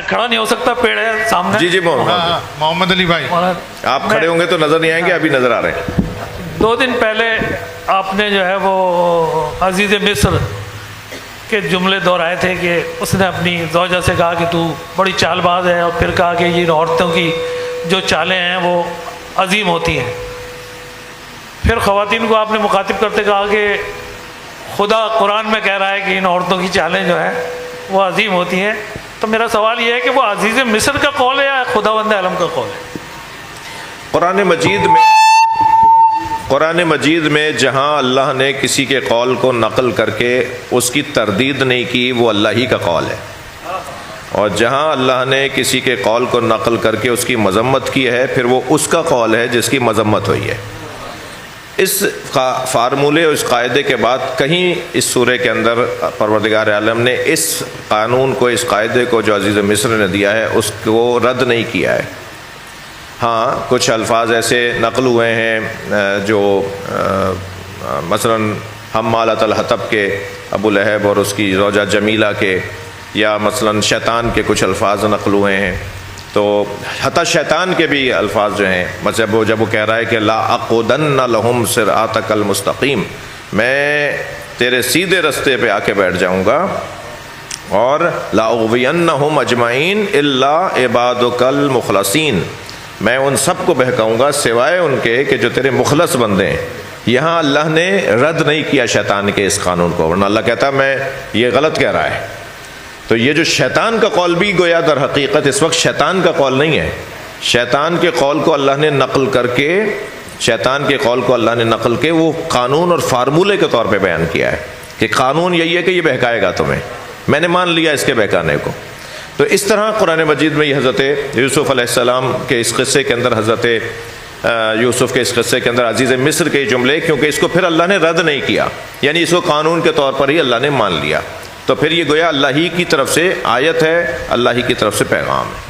کھڑا نہیں ہو سکتا، پیڑ ہے سامنے. جی جی محمد محمد علی بھائی آپ کھڑے ہوں گے تو نظر نہیں آئیں گے، ابھی نظر آ رہے ہیں. 2 دن پہلے آپ نے جو ہے وہ عزیز مصر کے جملے دہرائے تھے کہ اس نے اپنی زوجہ سے کہا کہ تو بڑی چال باز ہے، اور پھر کہا کہ یہ عورتوں کی جو چالیں ہیں وہ عظیم ہوتی ہیں. پھر خواتین کو آپ نے مخاطب کرتے کہا کہ خدا قرآن میں کہہ رہا ہے کہ ان عورتوں کی چالیں جو ہیں وہ عظیم ہوتی ہیں. تو میرا سوال یہ ہے کہ وہ عزیز مصر کا قول ہے یا خداوند عالم کا قول ہے؟ قرآن مجید میں جہاں اللہ نے کسی کے قول کو نقل کر کے اس کی تردید نہیں کی، وہ اللہ ہی کا قول ہے. اور جہاں اللہ نے کسی کے قول کو نقل کر کے اس کی مذمت کی ہے، پھر وہ اس کا قول ہے جس کی مذمت ہوئی ہے. اس فارمولے اور اس قاعدے کے بعد کہیں اس سورہ کے اندر پروردگار عالم نے اس قانون کو، اس قاعدے کو جو عزیز مصر نے دیا ہے، اس کو رد نہیں کیا ہے. ہاں کچھ الفاظ ایسے نقل ہوئے ہیں جو مثلا حمالۃ الحطب کے ابو لہب اور اس کی زوجہ جمیلہ کے، یا مثلا شیطان کے کچھ الفاظ نقل ہوئے ہیں. تو حتی شیطان کے بھی الفاظ جو ہیں، مطلب جب وہ کہہ رہا ہے کہ لا اقعدن لہم صراطک المستقیم، میں تیرے سیدھے رستے پہ آ کے بیٹھ جاؤں گا، اور لا اغوینہم اجمعین الا عبادک المخلصین، میں ان سب کو بہکاؤں گا سوائے ان کے کہ جو تیرے مخلص بندے ہیں. یہاں اللہ نے رد نہیں کیا شیطان کے اس قانون کو، ورنہ اللہ کہتا میں یہ غلط کہہ رہا ہے. تو یہ جو شیطان کا قول بھی گویا در حقیقت اس وقت شیطان کا قول نہیں ہے. شیطان کے قول کو اللہ نے نقل کر کے، شیطان کے قول کو اللہ نے نقل کے وہ قانون اور فارمولے کے طور پہ بیان کیا ہے کہ قانون یہی ہے کہ یہ بہکائے گا تمہیں، میں نے مان لیا اس کے بہکانے کو. تو اس طرح قرآن مجید میں یہ حضرت یوسف علیہ السلام کے اس قصے کے اندر، حضرت یوسف کے اس قصے کے اندر عزیز مصر کے جملے، کیونکہ اس کو پھر اللہ نے رد نہیں کیا، یعنی اس کو قانون کے طور پر ہی اللہ نے مان لیا، تو پھر یہ گویا اللہ ہی کی طرف سے آیت ہے، اللہ ہی کی طرف سے پیغام ہے.